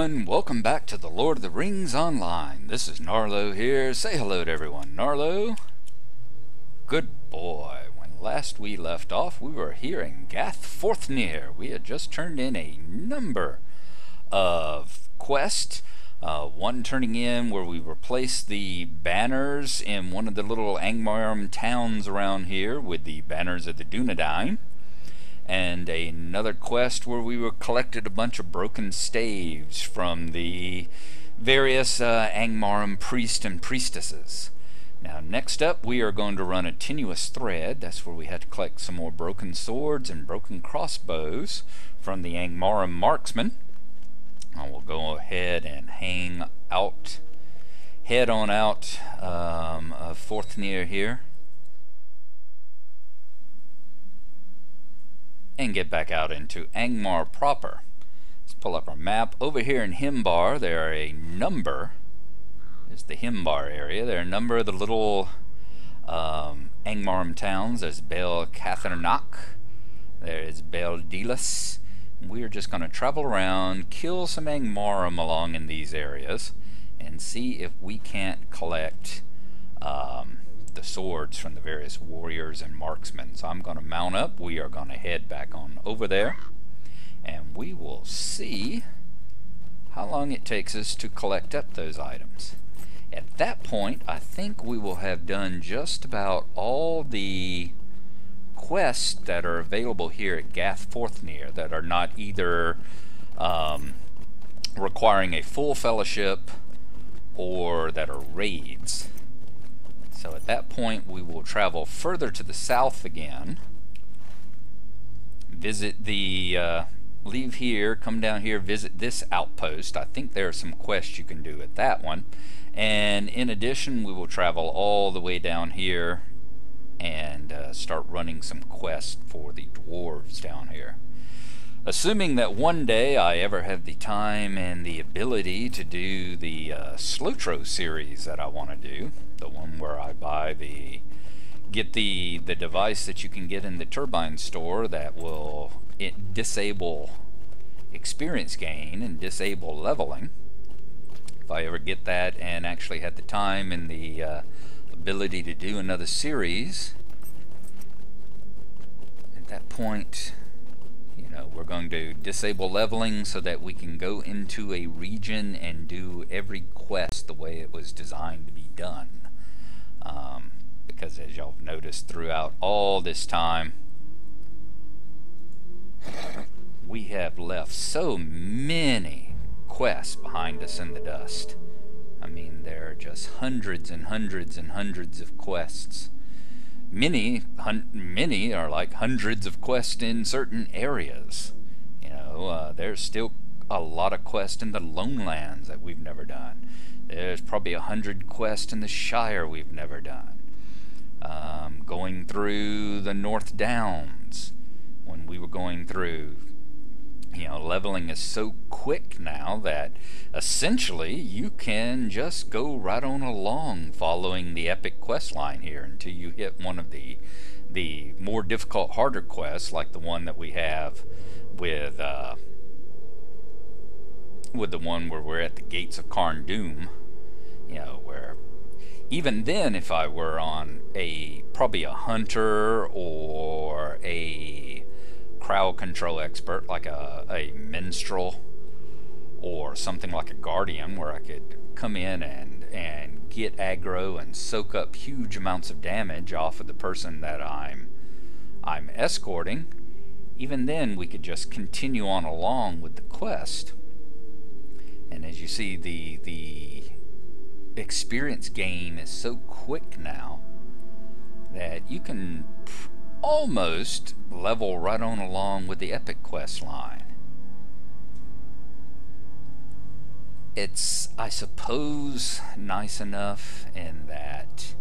everyone, welcome back to the Lord of the Rings Online. This is Gnarlo here. Say hello to everyone. Gnarlo? Good boy. When last we left off, we were here in Gath-Forthnir. We had just turned in a number of quests. One turning in where we replaced the banners in one of the little Angmar towns around here with the banners of the Dunedain. And another quest where we collected a bunch of broken staves from the various Angmar priests and priestesses. Now next up we are going to run a tenuous thread. That's where we had to collect some more broken swords and broken crossbows from the Angmar marksmen. I will go ahead and head on out of Forthnir here. And get back out into Angmar proper. Let's pull up our map. Over here in Himbar, there are a number. There's the Himbar area. There are a number of the little Angmar towns. There's Bel Cathernach. There is Bel Delis. We are just going to travel around, kill some Angmar along in these areas, and see if we can't collect the swords from the various warriors and marksmen. So I'm going to mount up. We are going to head back on over there, and we will see how long it takes us to collect up those items. At that point, I think we will have done just about all the quests that are available here at Gath-Forthnir that are not either requiring a full fellowship or that are raids. So at that point we will travel further to the south again, visit the leave here, come down here, visit this outpost. I think there are some quests you can do at that one, and in addition we will travel all the way down here and start running some quests for the dwarves down here. Assuming that one day I ever have the time and the ability to do the LOTRO series that I want to do, the one where I get the device that you can get in the turbine store that will disable experience gain and disable leveling. If I ever get that and actually had the time and the ability to do another series, at that point, you know, we're going to disable leveling so that we can go into a region and do every quest the way it was designed to be done. Because as y'all have noticed throughout all this time, we have left so many quests behind us in the dust. I mean, there are just hundreds and hundreds and hundreds of quests. Many are like hundreds of quests in certain areas. You know, there's still a lot of quests in the Lone Lands that we've never done. There's probably 100 quests in the Shire we've never done. Going through the North Downs, when we were going through, you know, leveling is so quick now that essentially you can just go right on along following the epic quest line here until you hit one of the more difficult, harder quests, like the one that we have with the one where we're at the gates of Carn Doom. You know, where even then, if I were on probably a hunter or a crowd control expert, like a minstrel or something like a guardian, where I could come in and get aggro and soak up huge amounts of damage off of the person that I'm escorting, even then we could just continue on along with the quest. And as you see, the experience gain is so quick now that you can almost level right on along with the epic quest line. It's, I suppose, nice enough in that,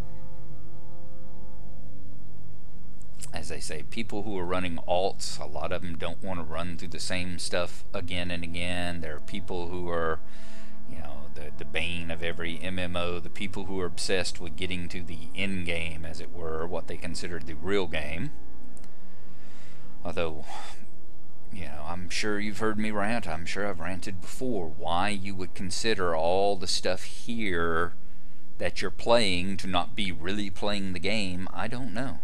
as they say, people who are running alts, a lot of them don't want to run through the same stuff again and again. There are people who are, you know, the bane of every MMO, the people who are obsessed with getting to the end game, as it were, what they consider the real game. Although you know, I'm sure you've heard me rant. I'm sure I've ranted before. Why you would consider all the stuff here that you're playing to not be really playing the game, I don't know.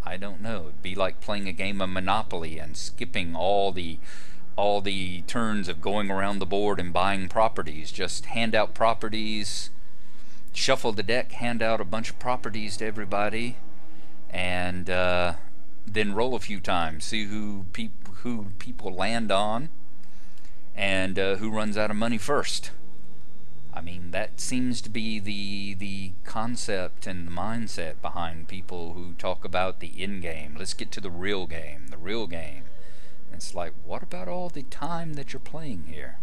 I don't know. It'd be like playing a game of Monopoly and skipping all the turns of going around the board and buying properties. Just hand out properties, shuffle the deck, hand out a bunch of properties to everybody, and then roll a few times, see who people land on, and who runs out of money first. I mean, that seems to be the concept and the mindset behind people who talk about the end game. Let's get to the real game, the real game. It's like, what about all the time that you're playing here?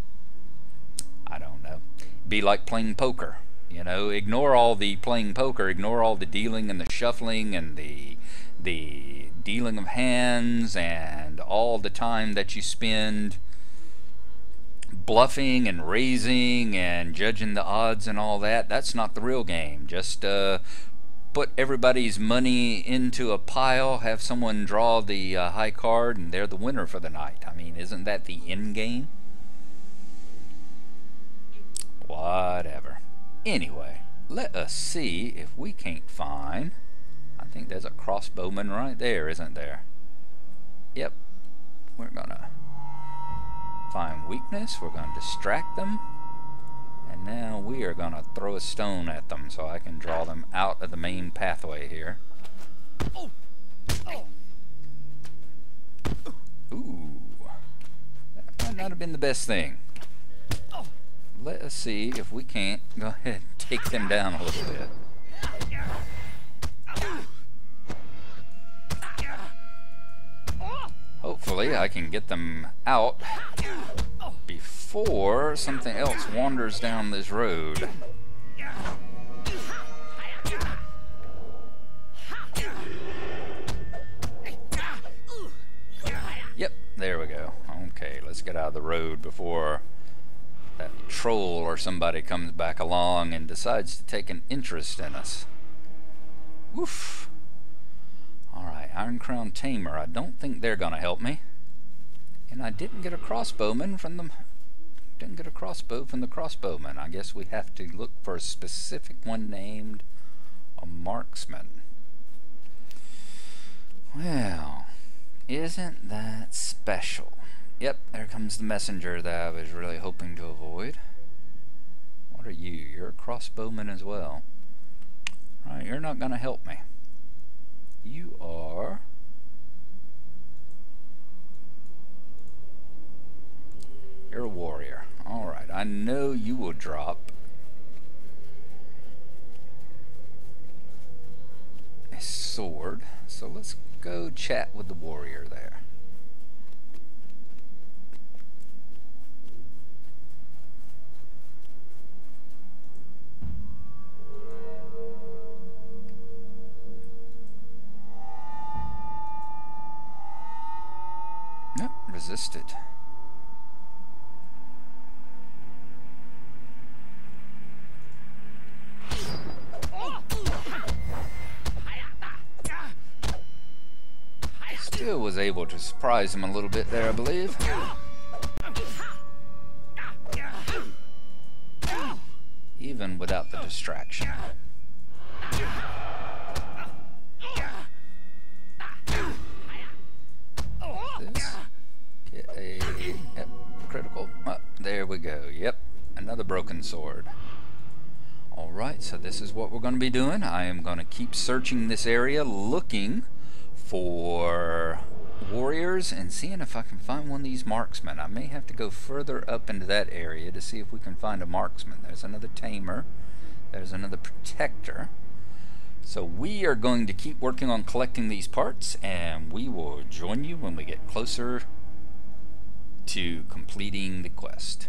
I don't know. Be like playing poker. You know, ignore all the playing poker, ignore all the dealing and the shuffling and the dealing of hands and all the time that you spend bluffing and raising and judging the odds and all that. That's not the real game. Just put everybody's money into a pile, have someone draw the high card, and they're the winner for the night. I mean, isn't that the end game? Whatever. Anyway, let us see if we can't find... I think there's a crossbowman right there, isn't there? Yep. We're gonna find weakness. We're gonna distract them. And now we are gonna throw a stone at them so I can draw them out of the main pathway here. Ooh. That might not have been the best thing. Let us see if we can't go ahead and take them down a little bit. Hopefully I can get them out before something else wanders down this road. Yep, there we go. Okay, let's get out of the road before that troll or somebody comes back along and decides to take an interest in us. Woof. Alright, Iron Crown Tamer. I don't think they're gonna help me. And I didn't get a crossbowman from them. Didn't get a crossbow from the crossbowman. I guess we have to look for a specific one named a marksman. Well, isn't that special? Yep, there comes the messenger that I was really hoping to avoid. What are you? You're a crossbowman as well. Alright, you're not gonna help me. You are... You're a warrior. Alright, I know you will drop a sword. So let's go chat with the warrior there. Nope, resisted. Still was able to surprise him a little bit there, I believe. Even without the distraction. This. Get a yep, critical. There we go. Yep, another broken sword. Alright, so this is what we're going to be doing. I am going to keep searching this area, looking for warriors and seeing if I can find one of these marksmen. I may have to go further up into that area to see if we can find a marksman. There's another tamer. There's another protector. So we are going to keep working on collecting these parts, and we will join you when we get closer to completing the quest.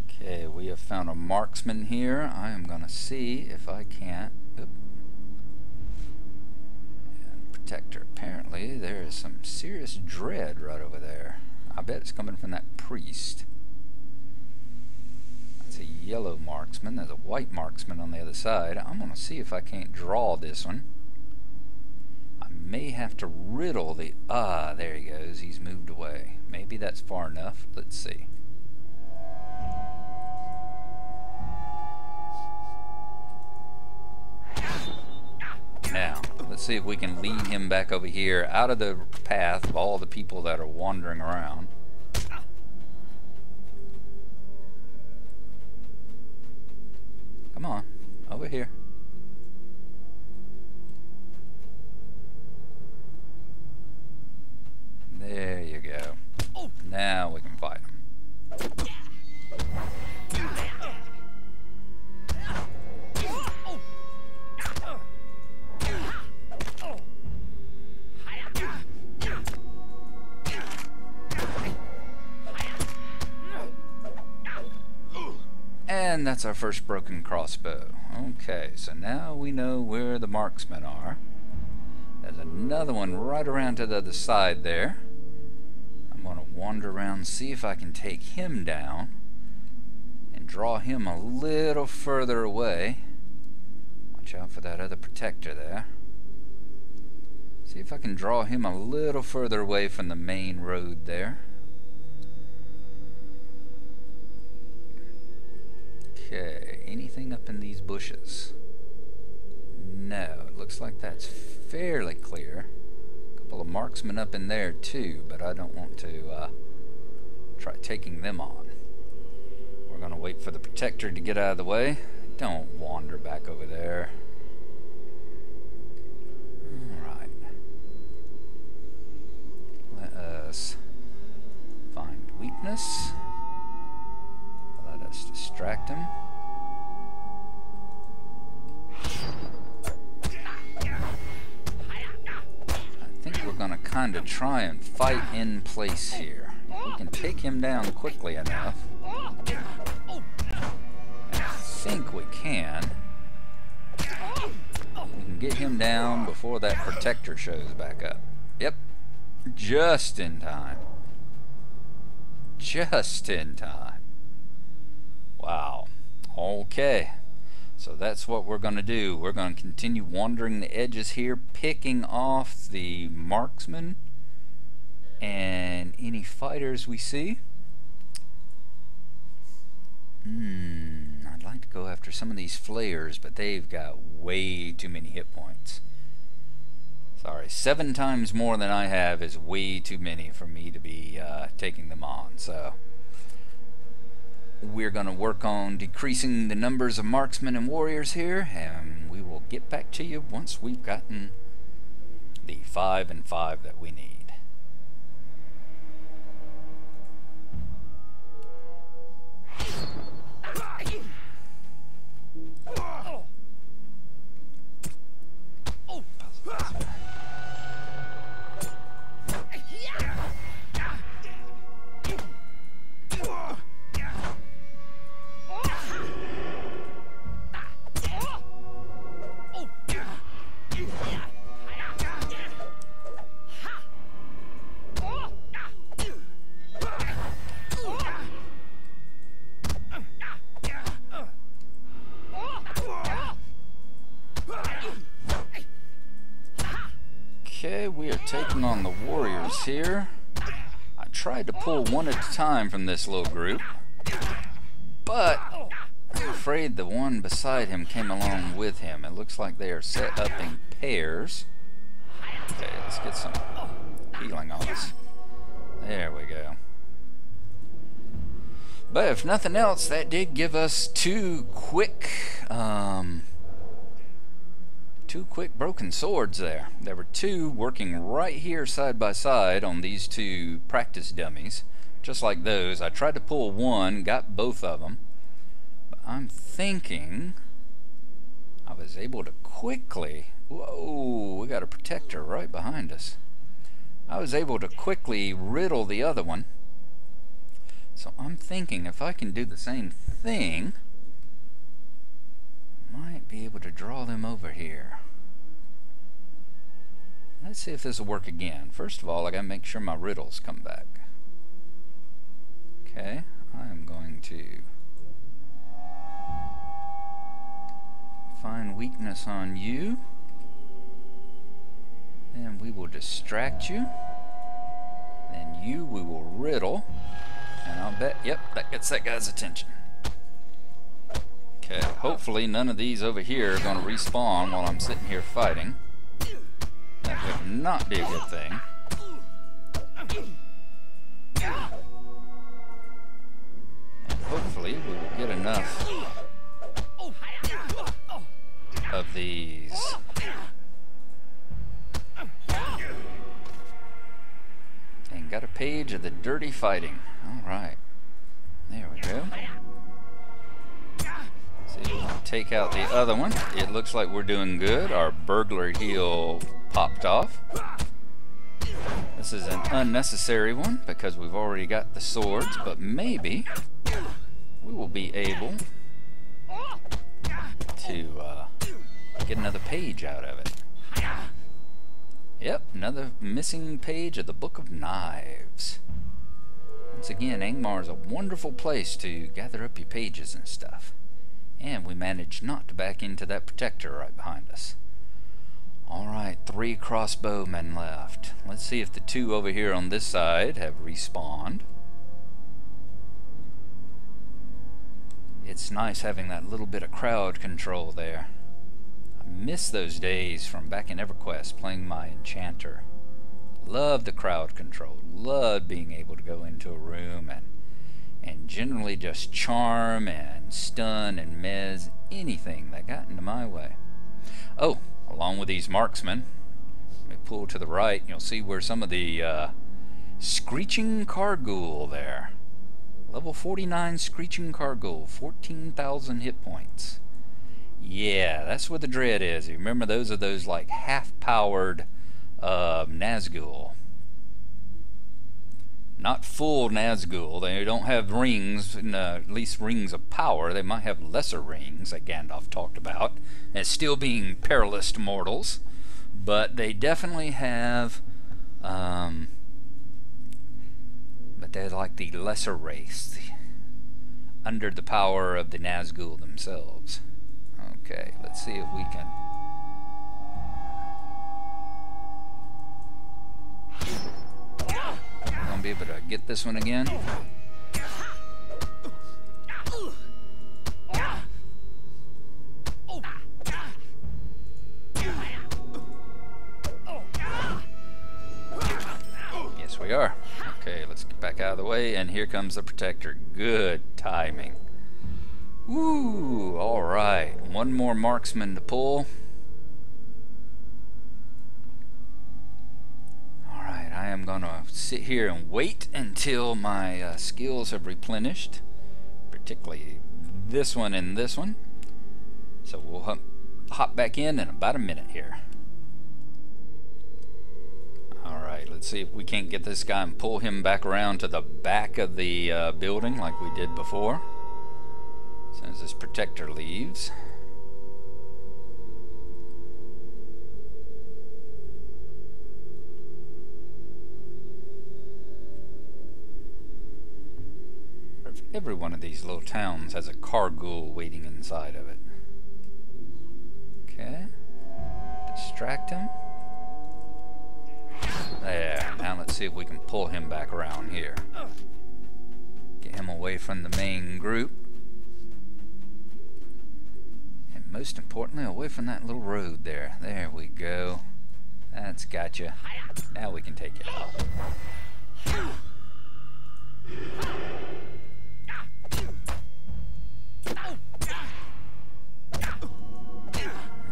Okay, we have found a marksman here. I am going to see if I can't... And protector. Apparently there is some serious dread right over there. I bet it's coming from that priest. That's a yellow marksman. There's a white marksman on the other side. I'm going to see if I can't draw this one. may have to riddle the... Ah, there he goes. He's moved away. Maybe that's far enough. Let's see. Now, let's see if we can lead him back over here out of the path of all the people that are wandering around. Come on, over here. There you go. Now we can fight him. And that's our first broken crossbow. Okay, so now we know where the marksmen are. There's another one right around to the other side there. I'm going to wander around, see if I can take him down and draw him a little further away. Watch out for that other protector there. See if I can draw him a little further away from the main road there. Okay, anything up in these bushes? No, it looks like that's fairly clear. A couple of marksmen up in there too, but I don't want to try taking them on. We're going to wait for the protector to get out of the way. Don't wander back over there. Alright. Let us find weakness. Let us distract him. I think we're going to kind of try and fight in place here. If we can take him down quickly enough, I think we can. We can get him down before that protector shows back up. Yep, just in time. Just in time. Wow. Okay. So that's what we're going to do. We're going to continue wandering the edges here, picking off the marksmen and any fighters we see. I'd like to go after some of these flayers, but they've got way too many hit points. Sorry, 7 times more than I have is way too many for me to be taking them on. So we're going to work on decreasing the numbers of marksmen and warriors here, and we will get back to you once we've gotten the 5 and 5 that we need. Okay, we are taking on the warriors here. I tried to pull one at a time from this little group, but I'm afraid the one beside him came along with him. It looks like they are set up in pairs. Okay, let's get some healing on us. There we go. But if nothing else, that did give us two quick broken swords there. There were two working right here side by side on these two practice dummies. Just like those. I tried to pull one, got both of them. But I'm thinking I was able to quickly... Whoa, we got a protector right behind us. I was able to quickly riddle the other one. So I'm thinking if I can do the same thing, might be able to draw them over here. Let's see if this will work again. First of all, I gotta make sure my riddles come back. Okay, I am going to find weakness on you. Then we will distract you. Then you we will riddle. And I'll bet, yep, that gets that guy's attention. Okay, hopefully none of these over here are going to respawn while I'm sitting here fighting. That would not be a good thing. And hopefully we will get enough of these. And got a page of the dirty fighting. Alright. There we go. See, we'll take out the other one. It looks like we're doing good. Our burglar heel popped off. This is an unnecessary one because we've already got the swords, but maybe we will be able to get another page out of it. Yep, another missing page of the Book of Knives. Once again, Angmar is a wonderful place to gather up your pages and stuff. And we managed not to back into that protector right behind us. Alright, 3 crossbowmen left. Let's see if the 2 over here on this side have respawned. It's nice having that little bit of crowd control there. I miss those days from back in EverQuest playing my enchanter. Loved the crowd control. Loved being able to go into a room and generally just charm and stun and mez anything that got into my way. Oh, along with these marksmen, let me pull to the right and you'll see where some of the Screeching Carghoul there. Level 49 Screeching Carghoul, 14,000 hit points. Yeah, that's what the dread is. You remember those are those like half-powered Nazgul. Not full Nazgul. They don't have rings, at least rings of power. They might have lesser rings that Gandalf talked about, as still being perilous to mortals. But they definitely have, but they're like the lesser race, under the power of the Nazgul themselves. Okay, let's see if we can. Gonna be able to get this one again. Yes, we are. Okay, let's get back out of the way, and here comes the protector. Good timing. Woo! Alright, one more marksman to pull. Alright, I am gonna sit here and wait until my skills have replenished, particularly this one and this one. So we'll hop back in about a minute here. Alright, let's see if we can't get this guy and pull him back around to the back of the building like we did before. As soon as this protector leaves. Every one of these little towns has a Carghoul waiting inside of it. Okay. Distract him. There. Now let's see if we can pull him back around here. Get him away from the main group. And most importantly, away from that little road there. There we go. That's gotcha. Now we can take it out.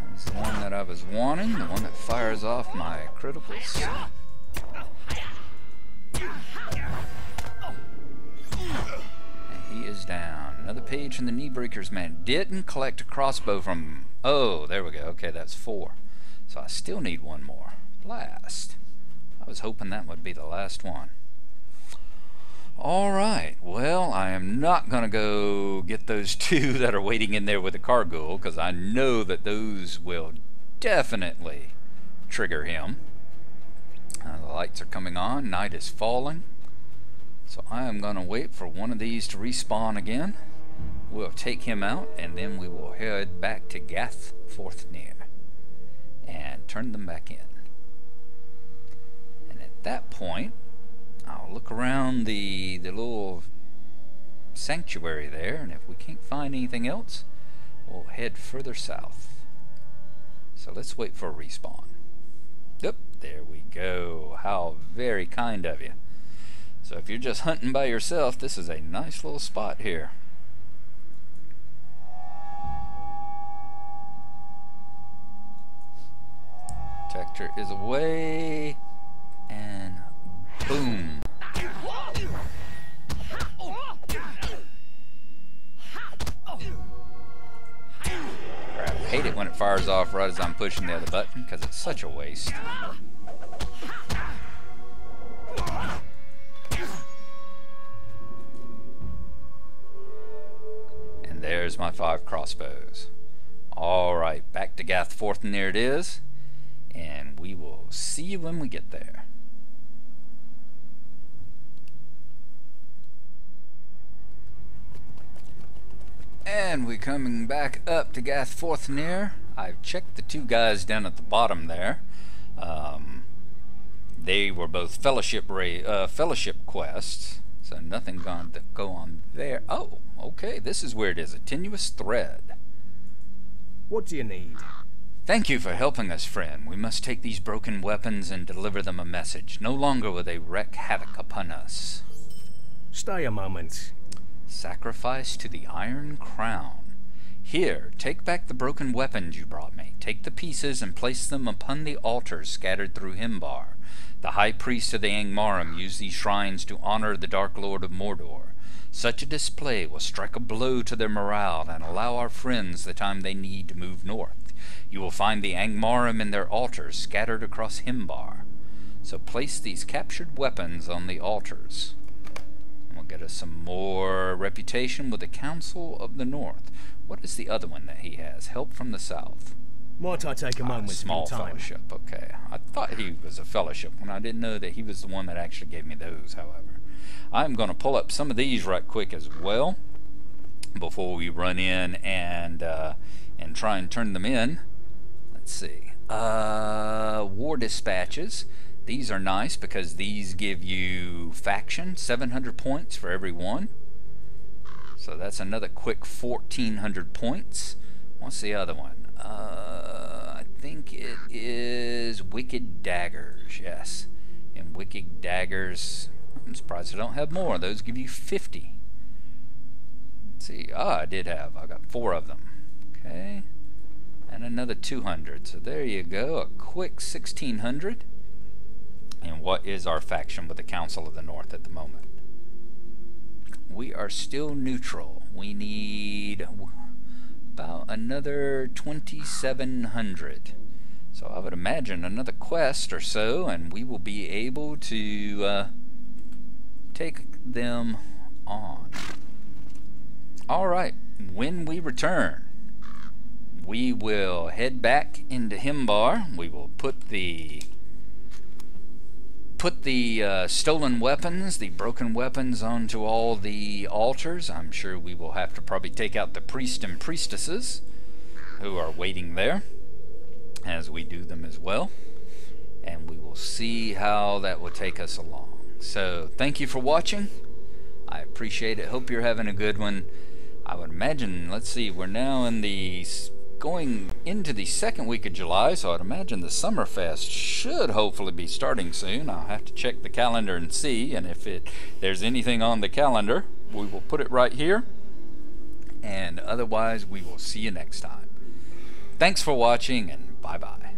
That's the one that I was wanting, the one that fires off my criticals. And he is down. Another page from the Kneebreakers, man. Didn't collect a crossbow from... Oh, there we go. Okay, that's 4. So I still need one more. Blast. I was hoping that would be the last one. Alright, well, I am not going to go get those 2 that are waiting in there with the Carghoul, because I know that those will definitely trigger him. The lights are coming on, night is falling, so I am going to wait for one of these to respawn again. We'll take him out, and then we will head back to Gath Forthnir and turn them back in. that point, I'll look around the little sanctuary there, and if we can't find anything else, we'll head further south. So let's wait for a respawn. Yep, there we go. How very kind of you. So if you're just hunting by yourself, this is a nice little spot here. Detector is away, and boom. Crap, I hate it when it fires off right as I'm pushing the other button, because it's such a waste. And there's my 5 crossbows. Alright, back to Gathforthnir it is. And we will see you when we get there. And we're coming back up to Gathforthnir. I've checked the 2 guys down at the bottom there. They were both fellowship quests, so nothing going to go on there. Oh, okay, this is where it is, a tenuous thread. What do you need? Thank you for helping us, friend. We must take these broken weapons and deliver them a message. No longer will they wreak havoc upon us. Stay a moment. Sacrifice to the Iron Crown. Here, take back the broken weapons you brought me. Take the pieces and place them upon the altars scattered through Himbar. The High Priest of the Angmarim used these shrines to honor the Dark Lord of Mordor. Such a display will strike a blow to their morale and allow our friends the time they need to move north. You will find the Angmarim and their altars scattered across Himbar. So place these captured weapons on the altars. And we'll get us some more reputation with the Council of the North. What is the other one that he has? Help from the South. Might I take a moment Small of your time? fellowship, okay. I thought he was a fellowship when I didn't know that he was the one that actually gave me those, however. I'm going to pull up some of these right quick as well before we run in and try and turn them in. Let's see. War dispatches. These are nice because these give you faction, 700 points for every one. So that's another quick 1,400 points. What's the other one? I think it is Wicked Daggers, yes. And Wicked Daggers, I'm surprised I don't have more. Those give you 50. Let's see. I got 4 of them. Okay. And another 200. So there you go. A quick 1,600. And what is our faction with the Council of the North at the moment? We are still neutral. We need about another 2,700. So I would imagine another quest or so, and we will be able to take them on. Alright, when we return, we will head back into Himbar. We will put the stolen weapons, the broken weapons, onto all the altars. I'm sure we will have to probably take out the priest and priestesses who are waiting there as we do them as well. And we will see how that will take us along. So thank you for watching. I appreciate it. Hope you're having a good one. I would imagine, let's see, we're now in going into the 2nd week of July, so I'd imagine the Summerfest should hopefully be starting soon. I'll have to check the calendar and see, and if there's anything on the calendar, we will put it right here, and otherwise we will see you next time. Thanks for watching, and bye-bye.